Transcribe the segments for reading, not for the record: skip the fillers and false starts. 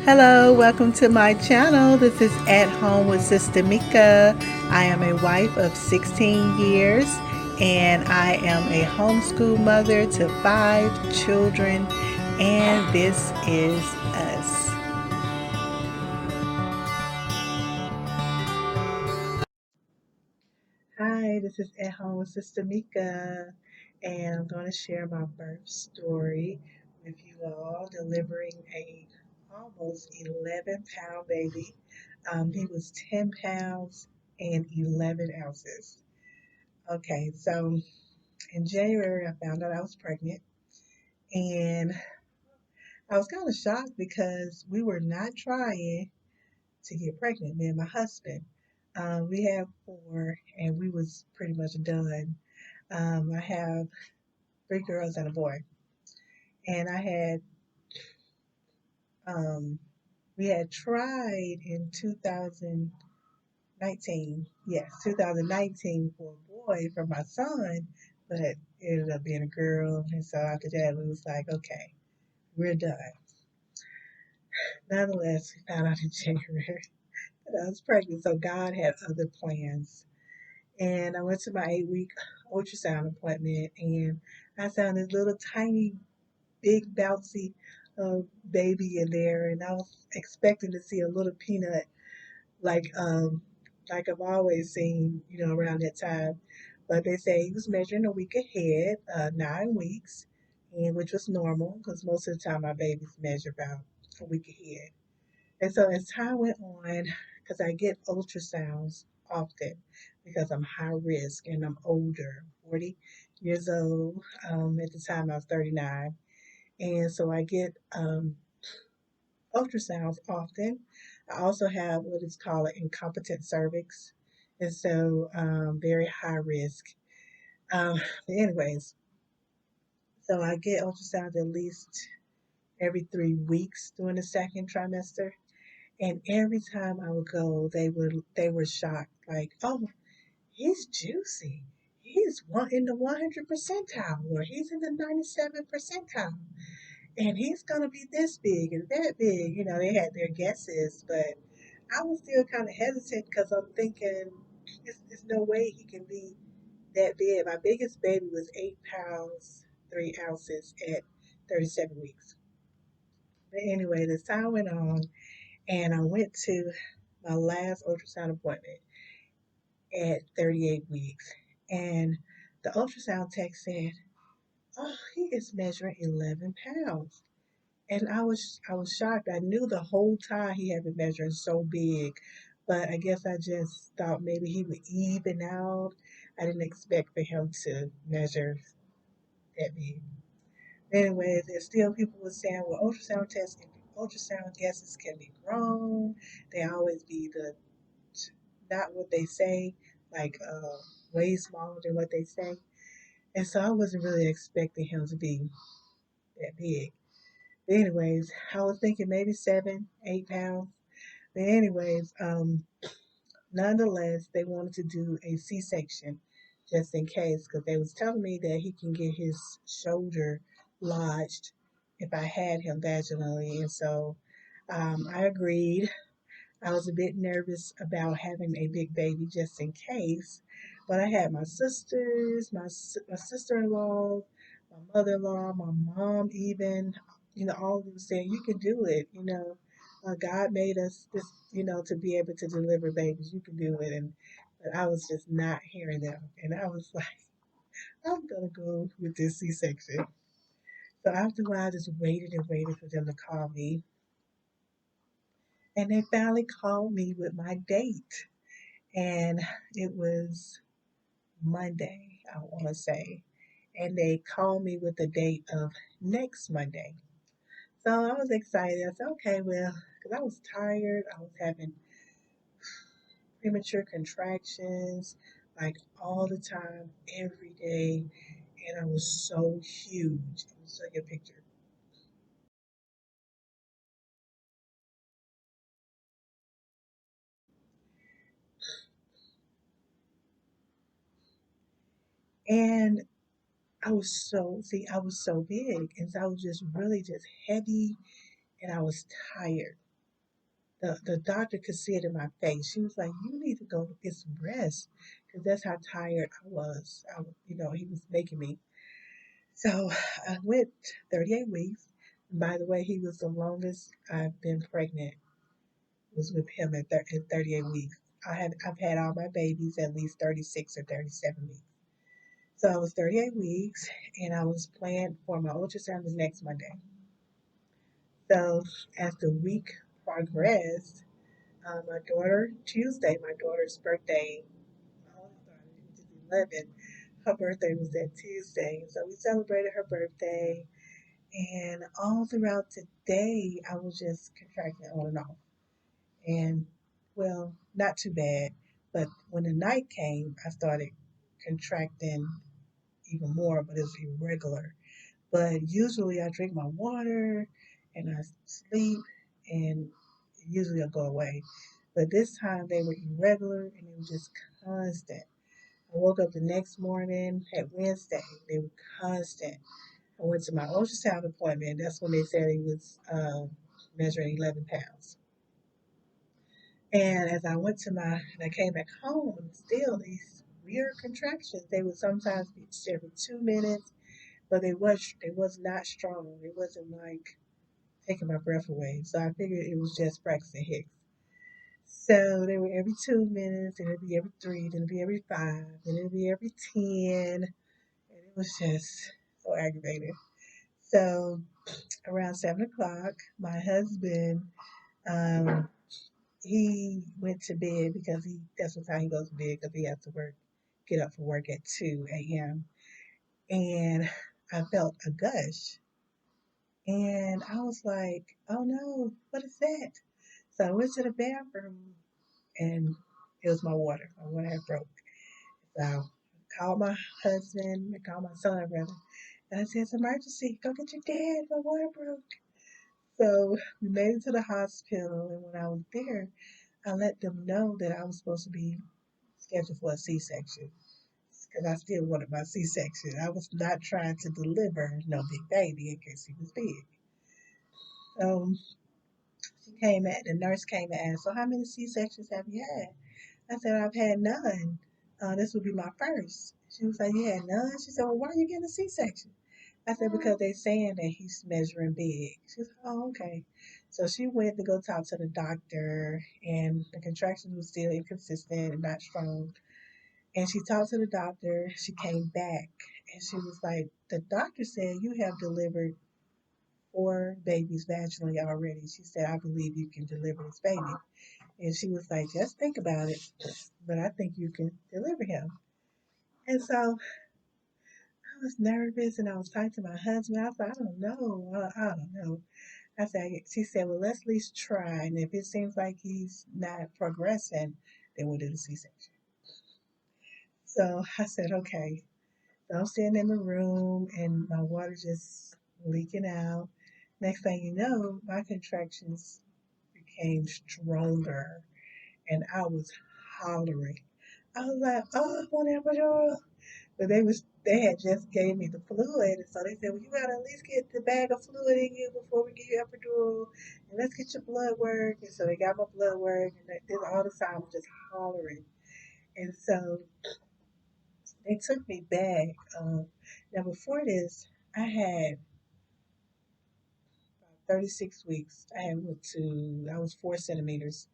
Hello, welcome to my channel. This is At Home with Sister Mika. I am a wife of 16 years and I am a homeschool mother to 5 children, and this is us. Hi, this is At Home with Sister Mika, and I'm going to share my birth story with you all, delivering a almost 11-pound baby. He was 10 pounds and 11 ounces. Okay, so in January, I found out I was pregnant, and I was kind of shocked because we were not trying to get pregnant, me and my husband. We had four, and we was pretty much done. I have 3 girls and a boy, and um, we had tried in 2019, yes, 2019 for a boy for my son, but it ended up being a girl. And so after that, we was like, okay, we're done. Nonetheless, we found out in January that I was pregnant, so God had other plans. And I went to my 8 week ultrasound appointment, and I found this little tiny, big, bouncy baby in there, and I was expecting to see a little peanut like like I've always seen, around that time. But they say he was measuring a week ahead, 9 weeks, and which was normal because most of the time my babies measure about a week ahead. And so as time went on, because I get ultrasounds often because I'm high risk and I'm older, 40 years old. At the time I was 39. And so I get ultrasounds often. I also have what is called an incompetent cervix, and so very high risk. But anyways, so I get ultrasounds at least every 3 weeks during the second trimester, and every time I would go, they were shocked, like, oh, he's juicy. He's in the 100 percentile, or he's in the 97 percentile, and he's gonna be this big and that big. They had their guesses, but I was still kind of hesitant because I'm thinking there's no way he can be that big. My biggest baby was 8 pounds, 3 ounces at 37 weeks. But anyway, the time went on, and I went to my last ultrasound appointment at 38 weeks. And the ultrasound tech said, oh, he is measuring 11 pounds. And I was shocked. I knew the whole time he had been measuring so big, but I guess I just thought maybe he would even out. I didn't expect for him to measure that big. Anyway, there's still people were saying, well, ultrasound guesses can be wrong. They always be not what they say, like way smaller than what they say. And so I wasn't really expecting him to be that big. But anyways, I was thinking maybe 7, 8 pounds. But anyways, nonetheless, they wanted to do a C-section just in case, because they was telling me that he can get his shoulder lodged if I had him vaginally, and so I agreed. I was a bit nervous about having a big baby just in case, but I had my sisters, my sister-in-law, my mother-in-law, my mom, even, all of them saying you can do it. God made us this, to be able to deliver babies. You can do it, and but I was just not hearing them, and I was like, I'm gonna go with this C-section. So after a while, I just waited and waited for them to call me, and they finally called me with my date. And it was Monday, I want to say. And they called me with the date of next Monday. So I was excited. I said, okay, well, because I was tired. I was having premature contractions like all the time, every day. And I was so huge. Let me show you a picture. And I was so big. And so I was just really just heavy, and I was tired. The doctor could see it in my face. She was like, "You need to go get some rest," because that's how tired I was. He was making me. So I went 38 weeks. And by the way, he was the longest I've been pregnant. Was with him at 38 weeks. I've had all my babies at least 36 or 37 weeks. So I was 38 weeks, and I was planned for my ultrasound the next Monday. So as the week progressed, my daughter, Tuesday, my daughter's birthday, my oldest daughter, which is 11, her birthday was that Tuesday. So we celebrated her birthday. And all throughout the day, I was just contracting on and off. And, well, not too bad. But when the night came, I started contracting even more, but it was irregular. But usually I drink my water and I sleep, and usually I'll go away. But this time they were irregular and it was just constant. I woke up the next morning at Wednesday, they were constant. I went to my ultrasound appointment. That's when they said he was measuring 11 pounds. And as I went to and I came back home, still these weird contractions. They would sometimes be every 2 minutes, but they was not strong. It wasn't like taking my breath away. So I figured it was just Braxton Hicks. So they were every 2 minutes, and it'd be every three, then it'd be every five, then it'd be every 10. And it was just so aggravating. So around 7 o'clock, my husband, um, he went to bed because that's what time he goes to bed because he has to get up for work at 2 a.m. And I felt a gush. And I was like, oh no, what is that? So I went to the bathroom and it was my water. My water had broke. So I called my husband, I called my son rather, and I said, it's an emergency. Go get your dad. My water broke. So we made it to the hospital, and when I was there, I let them know that I was supposed to be scheduled for a C-section because I still wanted my C-section. I was not trying to deliver no big baby in case he was big. So the nurse came and asked, so how many C-sections have you had? I said, I've had none. This would be my first. She was like, you had none? She said, well, why are you getting a C-section? I said, because they're saying that he's measuring big. She was, oh, okay. So she went to go talk to the doctor, and the contractions were still inconsistent and not strong. And she talked to the doctor. She came back, and she was like, the doctor said you have delivered 4 babies vaginally already. She said, I believe you can deliver this baby. And she was like, just think about it, but I think you can deliver him. And so I was nervous, and I was talking to my husband. I was like, I don't know. I don't know. She said, well, let's at least try. And if it seems like he's not progressing, then we'll do the C section. So I said, okay. So I'm sitting in the room and my water just leaking out. Next thing you know, my contractions became stronger and I was hollering. I was like, oh, I want epidural. But they had just gave me the fluid, and so they said, well, you gotta at least get the bag of fluid in you before we give you epidural, and let's get your blood work. And so they got my blood work, and they all the time was just hollering. And so they took me back. Now before this, I had about 36 weeks. I was 4 centimeters,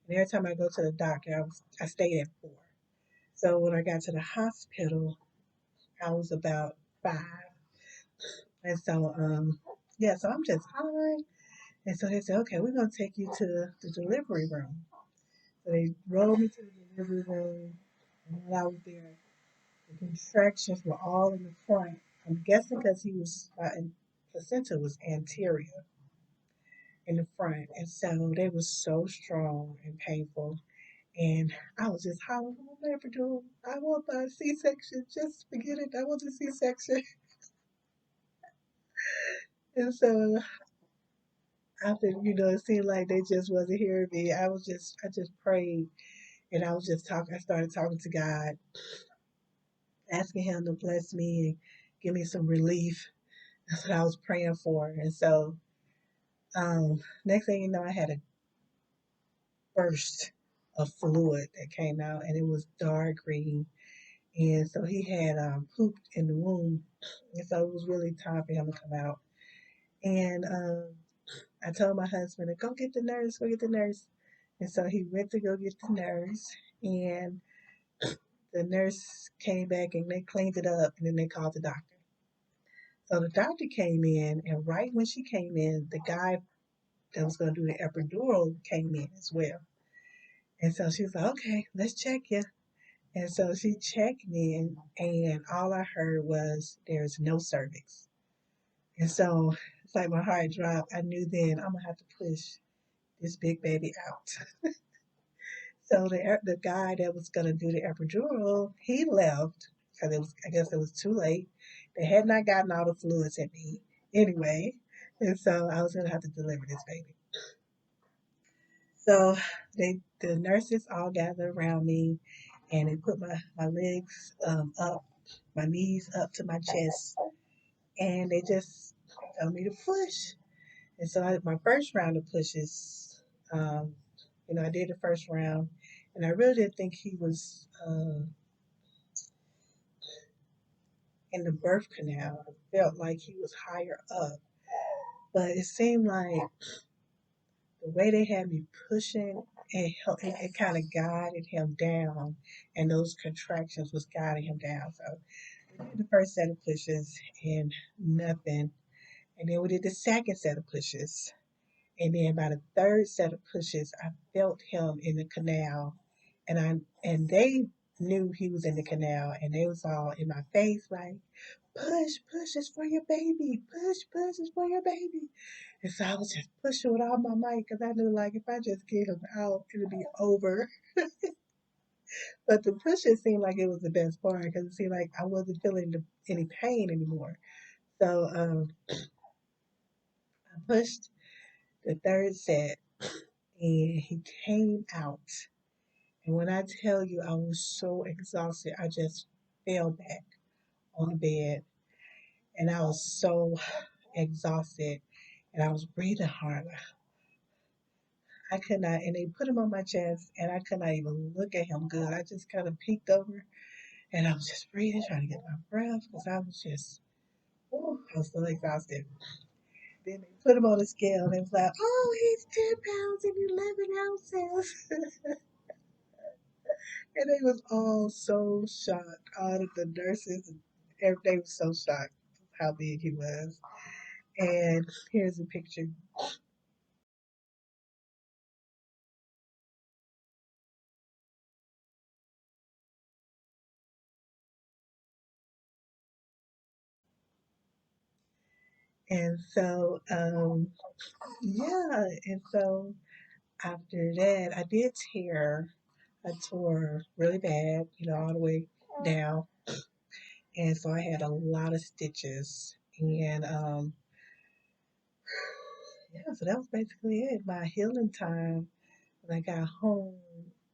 and every time I go to the doctor, I stayed at 4. So when I got to the hospital, I was about 5. And so, yeah, so I'm just hollering. And so they said, okay, we're going to take you to the delivery room. So they rolled me to the delivery room. And while I was there, the contractions were all in the front. I'm guessing because placenta was anterior in the front. And so they were so strong and painful. And I was just hollering, I want epidural. I want my C-section. Just forget it. I want the C-section. And so after, it seemed like they just wasn't hearing me. I just prayed and I was just talking. I started talking to God, asking Him to bless me and give me some relief. That's what I was praying for. And so, next thing you know, I had a burst of fluid that came out, and it was dark green. And so he had pooped in the womb, and so it was really time for him to come out. And I told my husband to go get the nurse, go get the nurse. And so he went to go get the nurse, and the nurse came back and they cleaned it up, and then they called the doctor. So the doctor came in, and right when she came in, the guy that was going to do the epidural came in as well. And so she was like, okay, let's check you. And so she checked me, and all I heard was, there's no cervix. And so it's like my heart dropped. I knew then I'm going to have to push this big baby out. So the guy that was going to do the epidural, he left because I guess it was too late. They had not gotten all the fluids in me anyway. And so I was going to have to deliver this baby. So the nurses all gathered around me, and they put my legs up, my knees up to my chest, and they just told me to push. And so my first round of pushes, um, I did the first round, and I really didn't think he was in the birth canal. I felt like he was higher up, but it seemed like the way they had me pushing, it kind of guided him down, and those contractions was guiding him down. So we did the first set of pushes and nothing, and then we did the second set of pushes, and then by the third set of pushes, I felt him in the canal, and they knew he was in the canal, and they was all in my face like, push, push, it's for your baby, push, push, it's for your baby. And so I was just pushing with all my might because I knew, like, if I just get him out, it'll be over. But the pushing seemed like it was the best part because it seemed like I wasn't feeling any pain anymore. So I pushed the third set, and he came out. And when I tell you I was so exhausted, I just fell back on the bed, and I was so exhausted, and I was breathing hard. I could not, and they put him on my chest, and I could not even look at him good. I just kind of peeked over, and I was just breathing, trying to get my breath, because I was just, I was so exhausted. Then they put him on the scale, and it was like, oh, he's 10 pounds and 11 ounces. And they was all so shocked. All of the nurses and everything was so shocked how big he was. And here's a picture. And so, yeah, and so after that, I did tear. I tore really bad, all the way down. And so I had a lot of stitches. And yeah, so that was basically it. My healing time when I got home,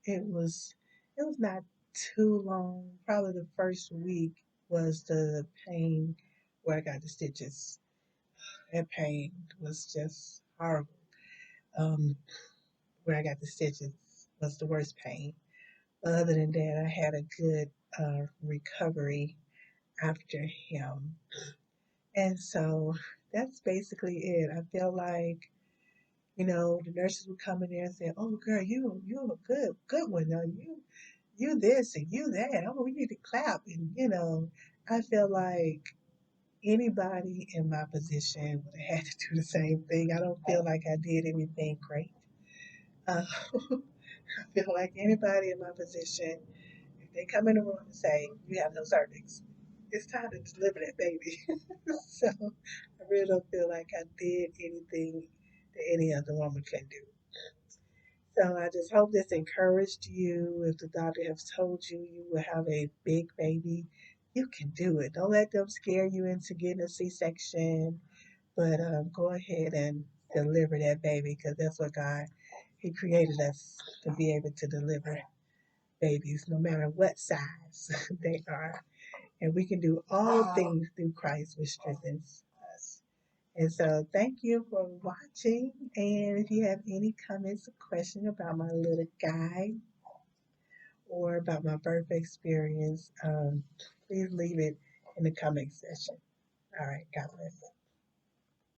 it was it was not too long. Probably the first week was the pain where I got the stitches. That pain was just horrible. Um, where I got the stitches was the worst pain. But other than that, I had a good recovery after him. And so that's basically it. I feel like, the nurses would come in there and say, "Oh, girl, you're a good one. Now you this and you that. Oh, we need to clap." And I feel like anybody in my position would have had to do the same thing. I don't feel like I did anything great. Uh, I feel like anybody in my position, if they come in the room and say, "You have no cervix," it's time to deliver that baby. So I really don't feel like I did anything that any other woman can do. So I just hope this encouraged you. If the doctor has told you you will have a big baby, you can do it. Don't let them scare you into getting a C-section, but go ahead and deliver that baby because that's what God, He created us to be able to deliver babies, no matter what size they are. And we can do all things through Christ, which strengthens us. And so thank you for watching. And if you have any comments or questions about my little guy or about my birthday experience, please leave it in the comment section. All right, God bless.